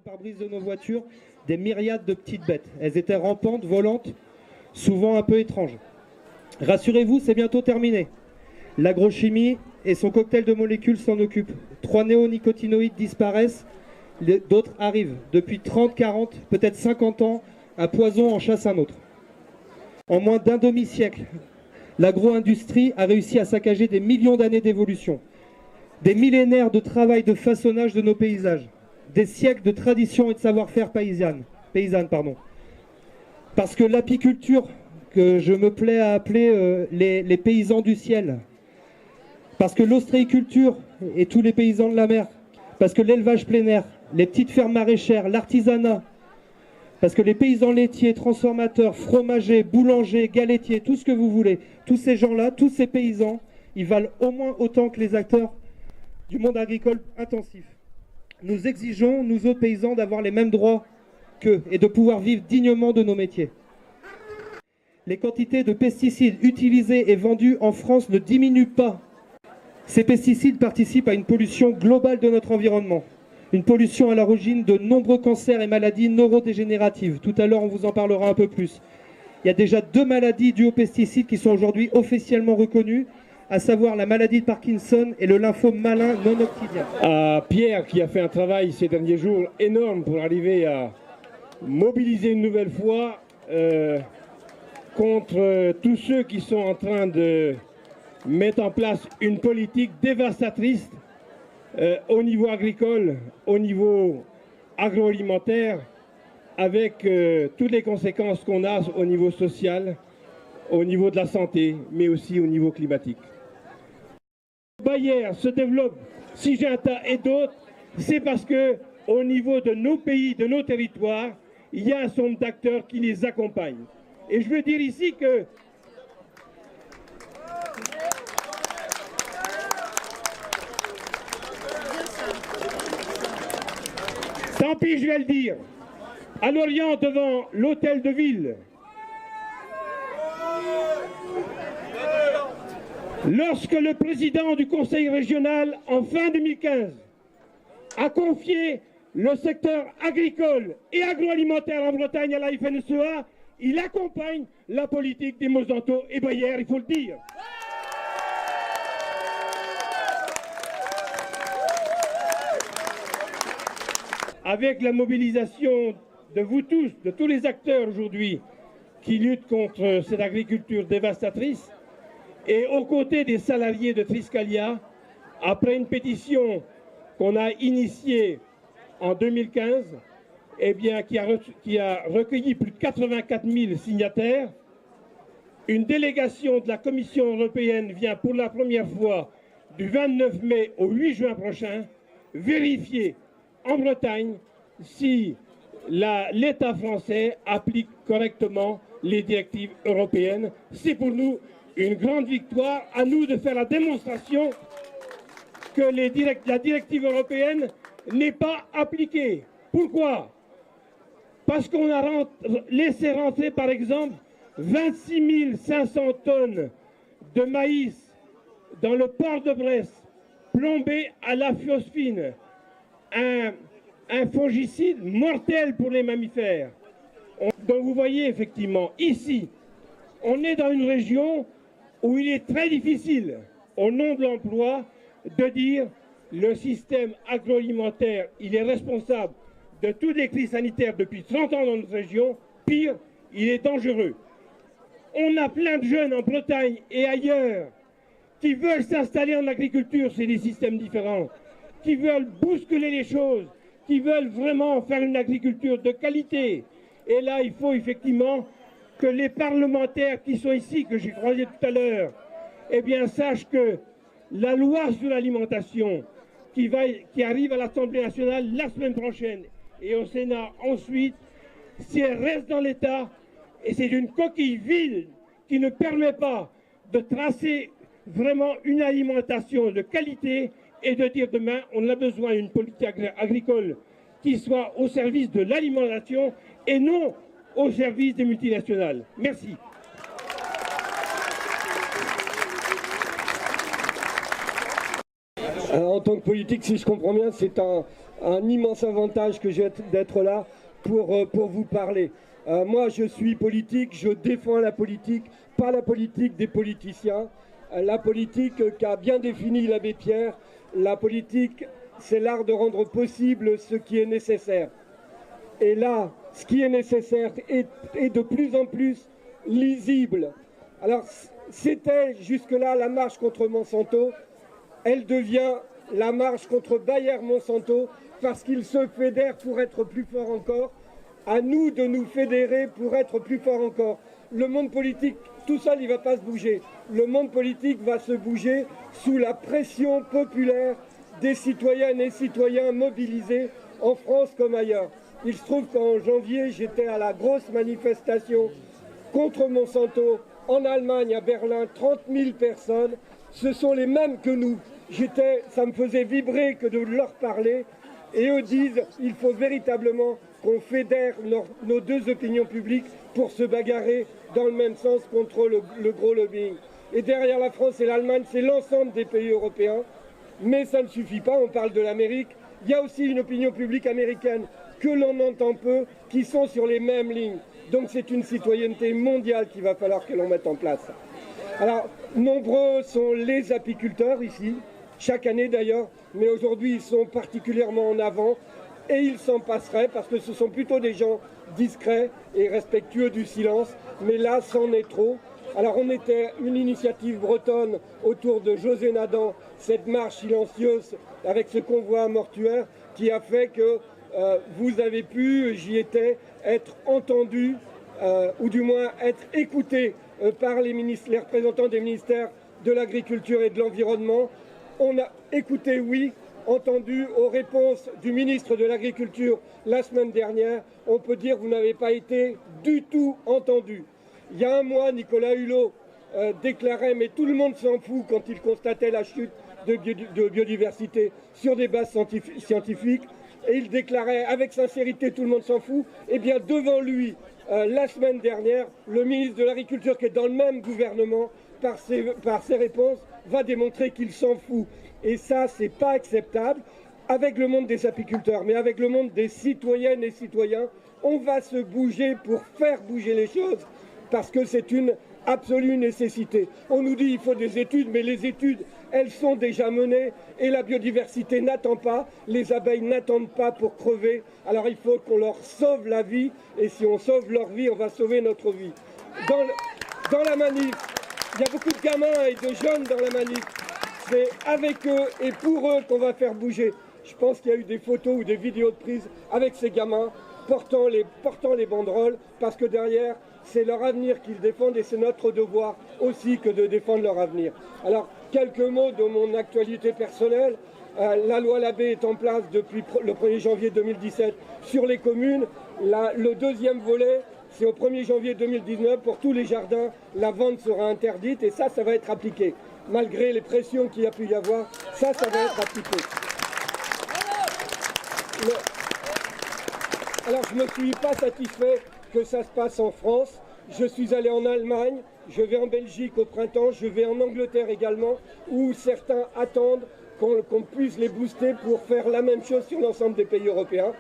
Pare-brise de nos voitures, des myriades de petites bêtes. Elles étaient rampantes, volantes, souvent un peu étranges. Rassurez-vous, c'est bientôt terminé. L'agrochimie et son cocktail de molécules s'en occupent. 3 néonicotinoïdes disparaissent, d'autres arrivent. Depuis 30, 40, peut-être 50 ans, un poison en chasse un autre. En moins d'un demi-siècle, l'agro-industrie a réussi à saccager des millions d'années d'évolution, des millénaires de travail de façonnage de nos paysages, des siècles de tradition et de savoir-faire paysanne. Parce que l'apiculture, que je me plais à appeler les paysans du ciel, parce que l'ostréiculture et tous les paysans de la mer, parce que l'élevage plein air, les petites fermes maraîchères, l'artisanat, parce que les paysans laitiers, transformateurs, fromagers, boulangers, galettiers, tout ce que vous voulez, tous ces gens-là, tous ces paysans, ils valent au moins autant que les acteurs du monde agricole intensif. Nous exigeons, nous autres paysans, d'avoir les mêmes droits qu'eux et de pouvoir vivre dignement de nos métiers. Les quantités de pesticides utilisés et vendus en France ne diminuent pas. Ces pesticides participent à une pollution globale de notre environnement. Une pollution à l'origine de nombreux cancers et maladies neurodégénératives. Tout à l'heure, on vous en parlera un peu plus. Il y a déjà 2 maladies dues aux pesticides qui sont aujourd'hui officiellement reconnues, à savoir la maladie de Parkinson et le lymphome malin non-hodgkinien. À Pierre, qui a fait un travail ces derniers jours énorme pour arriver à mobiliser une nouvelle fois contre tous ceux qui sont en train de mettre en place une politique dévastatrice au niveau agricole, au niveau agroalimentaire, avec toutes les conséquences qu'on a au niveau social, au niveau de la santé, mais aussi au niveau climatique. Bayer se développe, Syngenta et d'autres, c'est parce que au niveau de nos pays, de nos territoires, il y a un certain nombre d'acteurs qui les accompagnent. Et je veux dire ici que tant pis, je vais le dire. À Lorient, devant l'hôtel de ville, lorsque le président du conseil régional, en fin 2015, a confié le secteur agricole et agroalimentaire en Bretagne à la FNSEA, il accompagne la politique des Monsanto et Bayer, il faut le dire. Avec la mobilisation de vous tous, de tous les acteurs aujourd'hui qui luttent contre cette agriculture dévastatrice, et aux côtés des salariés de Triskalia, après une pétition qu'on a initiée en 2015, eh bien, qui a recueilli plus de 84 000 signataires, une délégation de la Commission européenne vient pour la première fois du 29 mai au 8 juin prochain vérifier en Bretagne si l'État français applique correctement les directives européennes. C'est pour nous une grande victoire, à nous de faire la démonstration que la directive européenne n'est pas appliquée. Pourquoi? Parce qu'on a laissé rentrer, par exemple, 26 500 tonnes de maïs dans le port de Brest, plombé à la phosphine, un fongicide mortel pour les mammifères. Donc vous voyez effectivement, ici, on est dans une région où il est très difficile, au nom de l'emploi, de dire le système agroalimentaire, il est responsable de toutes les crises sanitaires depuis 30 ans dans notre région. Pire, il est dangereux. On a plein de jeunes en Bretagne et ailleurs qui veulent s'installer en agriculture, c'est des systèmes différents, qui veulent bousculer les choses, qui veulent vraiment faire une agriculture de qualité. Et là, il faut effectivement que les parlementaires qui sont ici, que j'ai croisés tout à l'heure, eh bien, sachent que la loi sur l'alimentation qui arrive à l'Assemblée nationale la semaine prochaine et au Sénat ensuite, si elle reste dans l'État, et c'est une coquille vide qui ne permet pas de tracer vraiment une alimentation de qualité et de dire demain, on a besoin d'une politique agricole qui soit au service de l'alimentation et non au service des multinationales. Merci. En tant que politique, si je comprends bien, c'est un immense avantage que j'ai d'être là pour vous parler. Moi, je suis politique, je défends la politique, pas la politique des politiciens. La politique qu'a bien défini l'abbé Pierre, la politique, c'est l'art de rendre possible ce qui est nécessaire. Et là, ce qui est nécessaire est de plus en plus lisible. Alors, c'était jusque-là la marche contre Monsanto. Elle devient la marche contre Bayer-Monsanto parce qu'ils se fédèrent pour être plus forts encore. À nous de nous fédérer pour être plus forts encore. Le monde politique, tout seul, il ne va pas se bouger. Le monde politique va se bouger sous la pression populaire des citoyennes et citoyens mobilisés en France comme ailleurs. Il se trouve qu'en janvier, j'étais à la grosse manifestation contre Monsanto en Allemagne, à Berlin, 30 000 personnes. Ce sont les mêmes que nous. Ça me faisait vibrer que de leur parler. Et eux disent qu'il faut véritablement qu'on fédère nos deux opinions publiques pour se bagarrer dans le même sens contre le gros lobbying. Et derrière la France et l'Allemagne, c'est l'ensemble des pays européens. Mais ça ne suffit pas, on parle de l'Amérique. Il y a aussi une opinion publique américaine que l'on entend peu, qui sont sur les mêmes lignes. Donc c'est une citoyenneté mondiale qu'il va falloir que l'on mette en place. Alors, nombreux sont les apiculteurs ici, chaque année d'ailleurs, mais aujourd'hui ils sont particulièrement en avant et ils s'en passeraient parce que ce sont plutôt des gens discrets et respectueux du silence, mais là c'en est trop. Alors on était une initiative bretonne autour de José Nadan, cette marche silencieuse avec ce convoi mortuaire qui a fait que vous avez pu, j'y étais, être entendu ou du moins être écouté par les représentants des ministères de l'Agriculture et de l'Environnement On a écouté, oui, entendu aux réponses du ministre de l'Agriculture la semaine dernière. On peut dire que vous n'avez pas été du tout entendu. Il y a un mois, Nicolas Hulot déclarait « mais tout le monde s'en fout » quand il constatait la chute de biodiversité sur des bases scientifiques. Et il déclarait avec sincérité « tout le monde s'en fout ». Eh bien, devant lui, la semaine dernière, le ministre de l'Agriculture, qui est dans le même gouvernement, par ses réponses, va démontrer qu'il s'en fout. Et ça, c'est pas acceptable. Avec le monde des apiculteurs, mais avec le monde des citoyennes et citoyens, on va se bouger pour faire bouger les choses, parce que c'est une absolue nécessité. On nous dit qu'il faut des études, mais les études, elles sont déjà menées et la biodiversité n'attend pas, les abeilles n'attendent pas pour crever. Alors il faut qu'on leur sauve la vie, et si on sauve leur vie, on va sauver notre vie. Dans la manif, il y a beaucoup de gamins et de jeunes dans la manif. C'est avec eux et pour eux qu'on va faire bouger. Je pense qu'il y a eu des photos ou des vidéos de prise avec ces gamins portant les banderoles, parce que derrière, c'est leur avenir qu'ils défendent et c'est notre devoir aussi que de défendre leur avenir. Alors, quelques mots de mon actualité personnelle. La loi Labbé est en place depuis le 1er janvier 2017 sur les communes. Le deuxième volet, c'est au 1er janvier 2019. Pour tous les jardins, la vente sera interdite et ça va être appliqué. Malgré les pressions qu'il y a pu y avoir, ça va être appliqué. Alors, je ne suis pas satisfait que ça se passe en France. Je suis allé en Allemagne, je vais en Belgique au printemps, je vais en Angleterre également, où certains attendent qu'on puisse les booster pour faire la même chose sur l'ensemble des pays européens.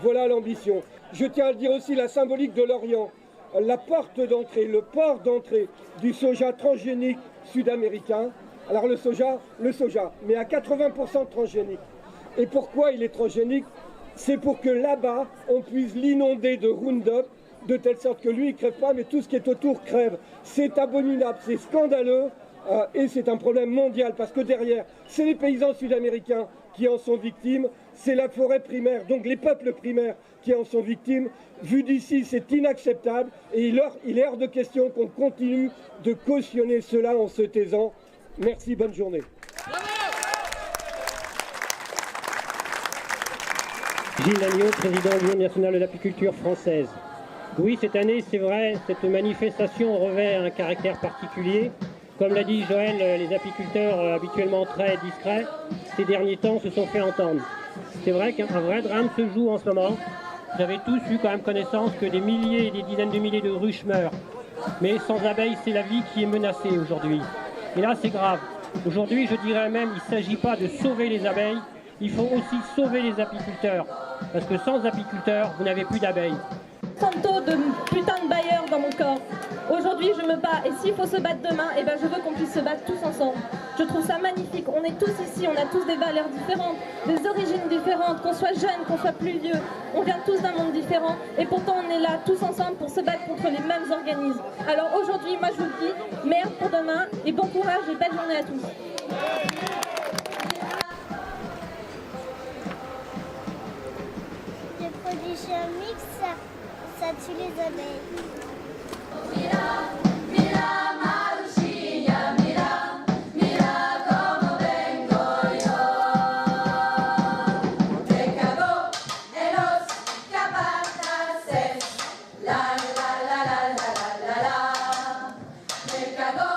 Voilà l'ambition. Je tiens à le dire aussi, la symbolique de l'Orient, la porte d'entrée, le port d'entrée du soja transgénique sud-américain. Alors le soja, mais à 80% transgénique. Et pourquoi il est transgénique? C'est pour que là-bas, on puisse l'inonder de Roundup, de telle sorte que lui, il ne crève pas, mais tout ce qui est autour crève. C'est abominable, c'est scandaleux, et c'est un problème mondial, parce que derrière, c'est les paysans sud-américains qui en sont victimes, c'est la forêt primaire, donc les peuples primaires qui en sont victimes. Vu d'ici, c'est inacceptable, et il est hors de question qu'on continue de cautionner cela en se taisant. Merci, bonne journée. Gilles Lagneau, président de l'Union nationale de l'apiculture française. Oui, cette année, c'est vrai, cette manifestation revêt un caractère particulier. Comme l'a dit Joël, les apiculteurs habituellement très discrets, ces derniers temps se sont fait entendre. C'est vrai qu'un vrai drame se joue en ce moment. Vous avez tous eu quand même connaissance que des milliers et des dizaines de milliers de ruches meurent. Mais sans abeilles, c'est la vie qui est menacée aujourd'hui. Et là, c'est grave. Aujourd'hui, je dirais même, il ne s'agit pas de sauver les abeilles, il faut aussi sauver les apiculteurs. Parce que sans apiculteurs, vous n'avez plus d'abeilles. Tanto de putain de bailleurs dans mon corps. Aujourd'hui, je me bats et s'il faut se battre demain, eh ben, je veux qu'on puisse se battre tous ensemble. Je trouve ça magnifique. On est tous ici, on a tous des valeurs différentes, des origines différentes, qu'on soit jeune, qu'on soit plus vieux. On vient tous d'un monde différent et pourtant on est là tous ensemble pour se battre contre les mêmes organismes. Alors aujourd'hui, moi je vous le dis, merde pour demain et bon courage et belle journée à tous. Les produits chimiques, ça tue les abeilles. Mira, mira, Maruchinha, mira, mira como vengo yo. Pecado en los capataces, la la la la la la la la. Pecado